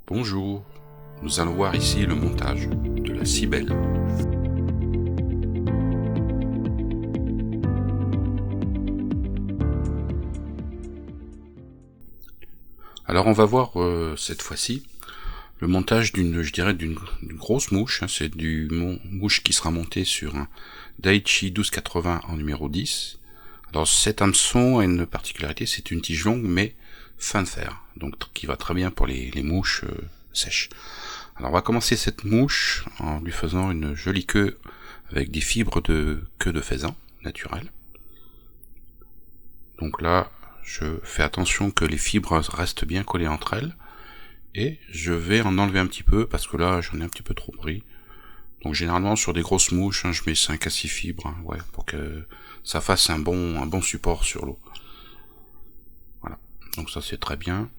Bonjour, nous allons voir ici le montage de la Cybèle. Alors on va voir cette fois-ci le montage d'une grosse mouche, c'est du mouche qui sera monté sur un Daichi 1280 en numéro 10. Alors cet hameçon a une particularité, c'est une tige longue mais fin de fer, donc qui va très bien pour les mouches sèches. Alors on va commencer cette mouche en lui faisant une jolie queue avec des fibres de queue de faisan naturelle. Donc là, je fais attention que les fibres restent bien collées entre elles, et je vais en enlever un petit peu parce que là j'en ai un petit peu trop pris. Donc généralement sur des grosses mouches, je mets 5 à 6 fibres, pour que ça fasse un bon support sur l'eau. Voilà, donc ça c'est très bien.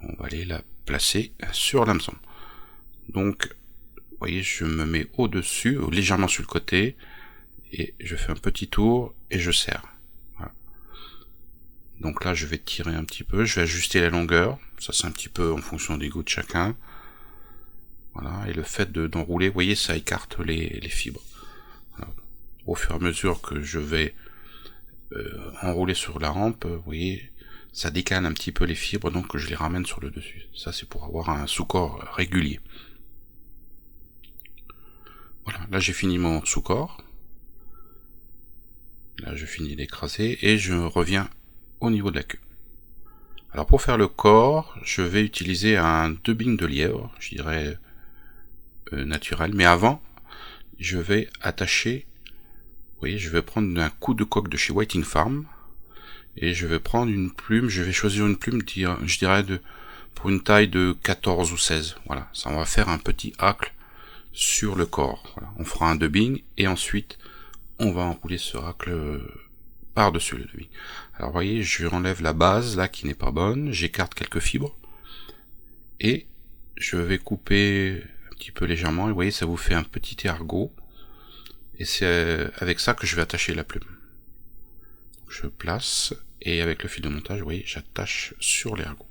On va aller la placer sur l'hameçon. Donc, vous voyez, je me mets au-dessus, légèrement sur le côté, et je fais un petit tour, et je serre. Voilà. Donc là, je vais tirer un petit peu, je vais ajuster la longueur, ça c'est un petit peu en fonction des goûts de chacun. Voilà, et le fait d'enrouler, vous voyez, ça écarte les fibres. Voilà. Au fur et à mesure que je vais enrouler sur la rampe, vous voyez, ça décale un petit peu les fibres, donc je les ramène sur le dessus. Ça c'est pour avoir un sous-corps régulier. Voilà, là j'ai fini mon sous-corps. Là je finis d'écraser et je reviens au niveau de la queue. Alors pour faire le corps, je vais utiliser un dubbing de lièvre, je dirais naturel, mais avant, je vais attacher, vous voyez, je vais prendre un coup de coque de chez Whiting Farm, et je vais prendre une plume, je vais choisir une plume, je dirais pour une taille de 14 ou 16, voilà, ça on va faire un petit hacle sur le corps, voilà. On fera un dubbing, et ensuite, on va enrouler ce hacle par-dessus le dubbing. Alors vous voyez, je enlève la base, là, qui n'est pas bonne, j'écarte quelques fibres, et je vais couper un petit peu légèrement, et vous voyez, ça vous fait un petit ergot, et c'est avec ça que je vais attacher la plume. Je place, et avec le fil de montage, vous voyez, j'attache sur l'ergot.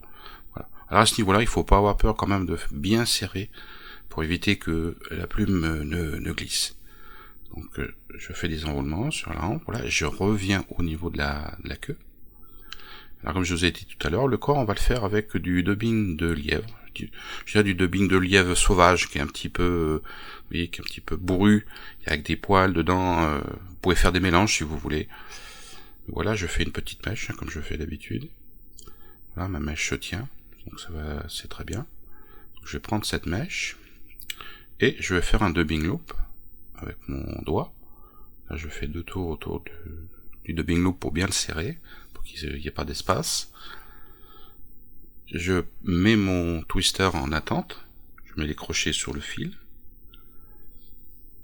Voilà. Alors à ce niveau-là, il faut pas avoir peur quand même de bien serrer, pour éviter que la plume ne glisse. Donc je fais des enroulements sur la rampe, voilà, et je reviens au niveau de la queue. Alors comme je vous ai dit tout à l'heure, le corps on va le faire avec du dubbing de lièvre. Je dirais du dubbing de lièvre sauvage qui est un petit peu, vous voyez, qui est un petit peu bourru, avec des poils dedans. Vous pouvez faire des mélanges si vous voulez. Voilà, je fais une petite mèche comme je fais d'habitude. Voilà, ma mèche se tient, donc ça va, c'est très bien. Donc, je vais prendre cette mèche et je vais faire un dubbing loop avec mon doigt. Là, je fais 2 tours autour du dubbing loop pour bien le serrer, pour qu'il n'y ait pas d'espace. Je mets mon twister en attente, je mets les crochets sur le fil,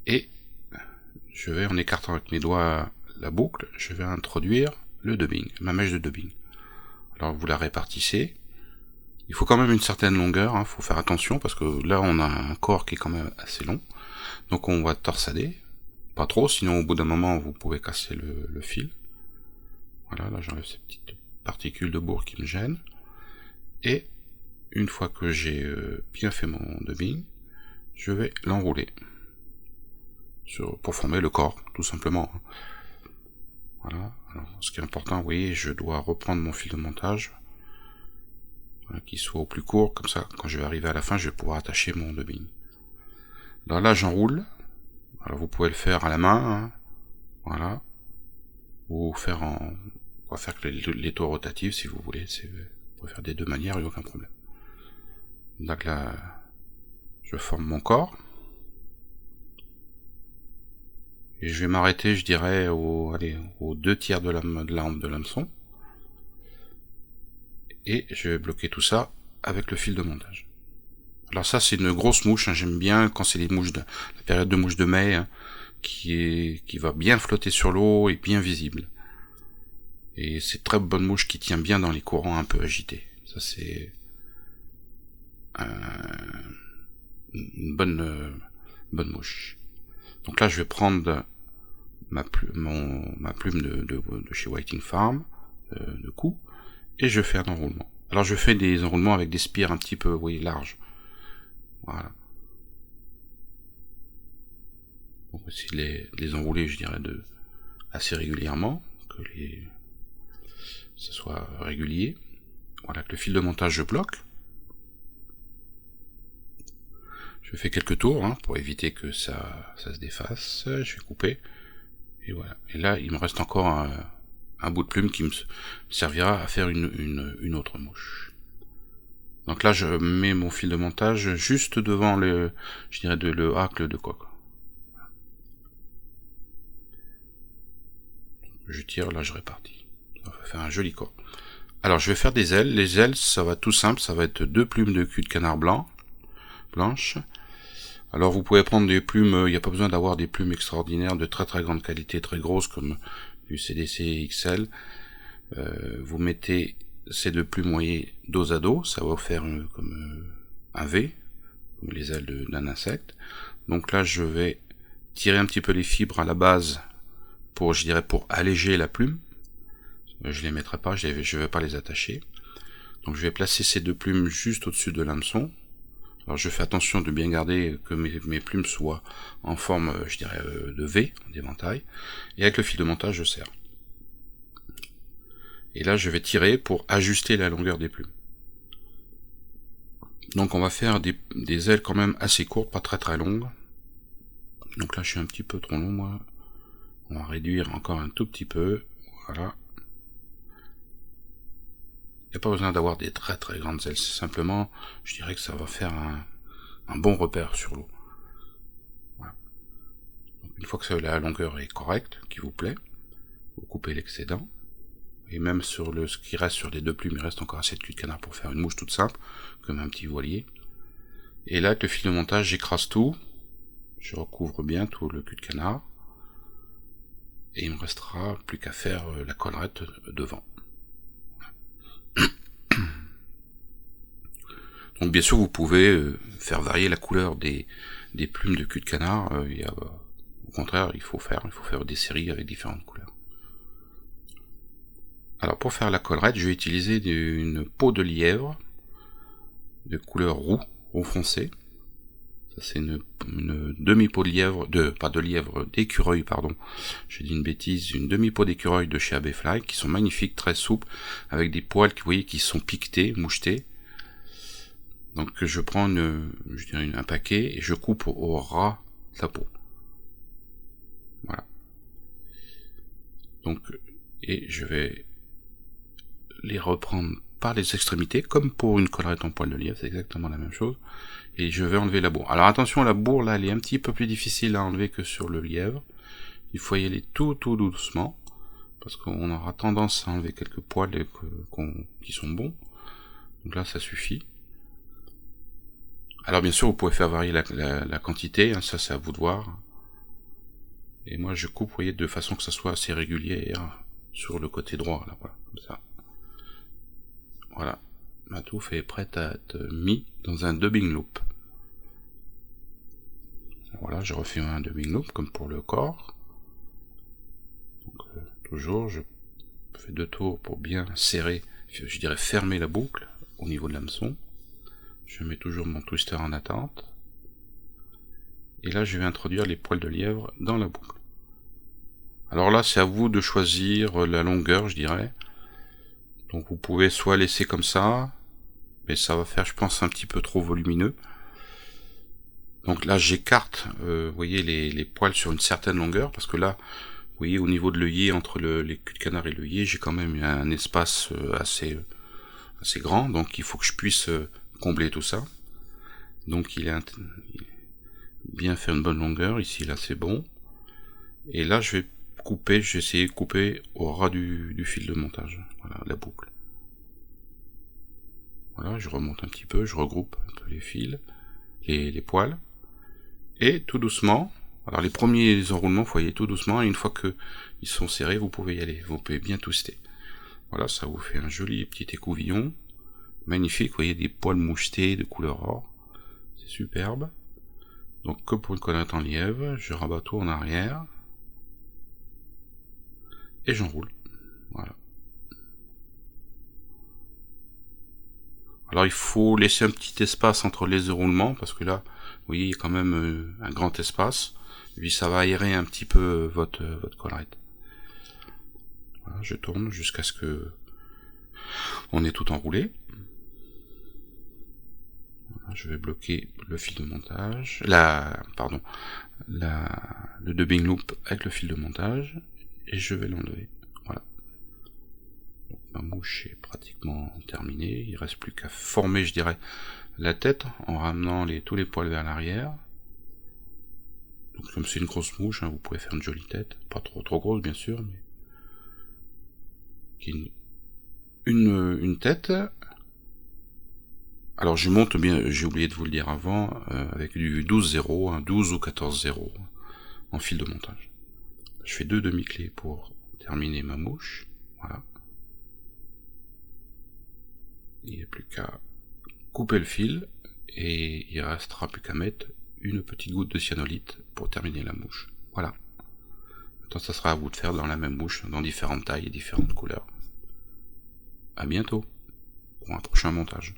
et je vais, en écartant avec mes doigts la boucle, je vais introduire le dubbing, ma mèche de dubbing. Alors vous la répartissez. Il faut quand même une certaine longueur, faut faire attention, parce que là on a un corps qui est quand même assez long. Donc on va torsader, pas trop, sinon au bout d'un moment vous pouvez casser le fil. Voilà, là j'enlève ces petites particules de bourre qui me gênent. Et une fois que j'ai bien fait mon dubbing, je vais l'enrouler pour former le corps, tout simplement. Voilà, alors ce qui est important, vous voyez, je dois reprendre mon fil de montage, voilà, qu'il soit au plus court, comme ça quand je vais arriver à la fin, je vais pouvoir attacher mon dubbing. Alors là j'enroule, alors vous pouvez le faire à la main, voilà, ou faire on va faire que les tours rotatifs si vous voulez, vous pouvez faire des deux manières, il n'y a aucun problème. Donc là, je forme mon corps, et je vais m'arrêter, je dirais, aux 2/3 de l'hameçon, et je vais bloquer tout ça avec le fil de montage. Alors ça c'est une grosse mouche, j'aime bien quand c'est les mouches la période de mouche de mai, qui va bien flotter sur l'eau et bien visible. Et c'est très bonne mouche qui tient bien dans les courants un peu agités. Ça c'est une bonne mouche. Donc là je vais prendre ma plume de chez Whiting Farm, de cou, et je fais un enroulement. Alors je fais des enroulements avec des spires un petit peu, vous voyez, larges. Voilà. On va essayer de les enrouler, je dirais, assez régulièrement, que ça soit régulier. Voilà, que le fil de montage je bloque. Je fais quelques tours pour éviter que ça se défasse. Je vais couper. Et voilà. Et là, il me reste encore un bout de plume qui me servira à faire une autre mouche. Donc là, je mets mon fil de montage juste devant le hacle de coque. Je tire, là je répartis. Ça va faire un joli corps. Alors je vais faire des ailes. Les ailes, ça va tout simple, ça va être 2 plumes de cul de canard blanches. Alors vous pouvez prendre des plumes, il n'y a pas besoin d'avoir des plumes extraordinaires de très très grande qualité, très grosses comme du CDC XL. Vous mettez ces 2 plumes, vous voyez, dos à dos, ça va faire comme un V, comme les ailes d'un insecte. Donc là je vais tirer un petit peu les fibres à la base pour alléger la plume. Je les mettrai pas, je vais pas les attacher. Donc je vais placer ces 2 plumes juste au-dessus de l'hameçon. Alors je fais attention de bien garder que mes plumes soient en forme, de V, d'éventail. Et avec le fil de montage, je serre. Et là, je vais tirer pour ajuster la longueur des plumes. Donc on va faire des ailes quand même assez courtes, pas très très longues. Donc là, je suis un petit peu trop long, moi. On va réduire encore un tout petit peu. Voilà. Il n'y a pas besoin d'avoir des très très grandes ailes, c'est simplement, je dirais que ça va faire un bon repère sur l'eau. Voilà. Donc une fois que la longueur est correcte, qui vous plaît, vous coupez l'excédent, et même sur ce qui reste sur les 2 plumes, il reste encore assez de cul de canard pour faire une mouche toute simple, comme un petit voilier. Et là, avec le fil de montage, j'écrase tout, je recouvre bien tout le cul de canard, et il me restera plus qu'à faire la collerette devant. Donc bien sûr vous pouvez faire varier la couleur des plumes de cul de canard, au contraire il faut faire des séries avec différentes couleurs. Alors pour faire la collerette, je vais utiliser une peau de lièvre de couleur roux foncé. Ça c'est une demi-peau de lièvre, d'écureuil, pardon. J'ai dit une bêtise, une demi-peau d'écureuil de chez Abbeyfly, qui sont magnifiques, très souples, avec des poils vous voyez qui sont piquetés, mouchetés. Donc je prends un paquet et je coupe au ras de la peau. Voilà. Donc, et je vais les reprendre par les extrémités, comme pour une collerette en poil de lièvre, c'est exactement la même chose. Et je vais enlever la bourre. Alors attention, la bourre là, elle est un petit peu plus difficile à enlever que sur le lièvre. Il faut y aller tout doucement, parce qu'on aura tendance à enlever quelques poils qui sont bons. Donc là, ça suffit. Alors bien sûr, vous pouvez faire varier la quantité, ça c'est à vous de voir. Et moi je coupe, vous voyez, de façon que ça soit assez régulier sur le côté droit, là, voilà, comme ça. Voilà, ma touffe est prête à être mise dans un dubbing loop. Voilà, je refais un dubbing loop comme pour le corps. Donc toujours, je fais 2 tours pour bien serrer, je dirais fermer la boucle au niveau de l'hameçon. Je mets toujours mon twister en attente. Et là, je vais introduire les poils de lièvre dans la boucle. Alors là, c'est à vous de choisir la longueur, je dirais. Donc vous pouvez soit laisser comme ça, mais ça va faire, je pense, un petit peu trop volumineux. Donc là, j'écarte, vous voyez, les poils sur une certaine longueur, parce que là, vous voyez, au niveau de l'œillet, entre les culs de canard et l'œillet, j'ai quand même un espace assez grand, donc il faut que je puisse combler tout ça. Donc il est bien faire une bonne longueur, ici là c'est bon. Et là je vais essayer de couper au ras du fil de montage, voilà, la boucle. Voilà, je remonte un petit peu, je regroupe un peu les fils, les poils. Et tout doucement, alors les premiers enroulements, vous voyez tout doucement, et une fois que ils sont serrés, vous pouvez y aller, vous pouvez bien twister. Voilà, ça vous fait un joli petit écouvillon. Magnifique, vous voyez des poils mouchetés de couleur or, c'est superbe. Donc comme pour une collerette en lièvre, je rabats tout en arrière, et j'enroule, voilà. Alors il faut laisser un petit espace entre les roulements, parce que là, vous voyez, il y a quand même un grand espace, et puis ça va aérer un petit peu votre collerette. Voilà, je tourne jusqu'à ce que on ait tout enroulé. Voilà, je vais bloquer le fil de montage, le dubbing loop avec le fil de montage, et je vais l'enlever. Voilà. Donc, ma mouche est pratiquement terminée, il reste plus qu'à former, je dirais, la tête en ramenant tous les poils vers l'arrière. Donc comme c'est une grosse mouche, hein, vous pouvez faire une jolie tête, pas trop grosse bien sûr, mais une tête. Alors je monte bien, j'ai oublié de vous le dire avant, avec du 12-0, hein, 12 ou 14-0 en fil de montage. Je fais 2 demi-clés pour terminer ma mouche, voilà. Il n'y a plus qu'à couper le fil, et il restera plus qu'à mettre une petite goutte de cyanolite pour terminer la mouche. Voilà. Maintenant ça sera à vous de faire dans la même mouche, dans différentes tailles et différentes couleurs. À bientôt pour un prochain montage.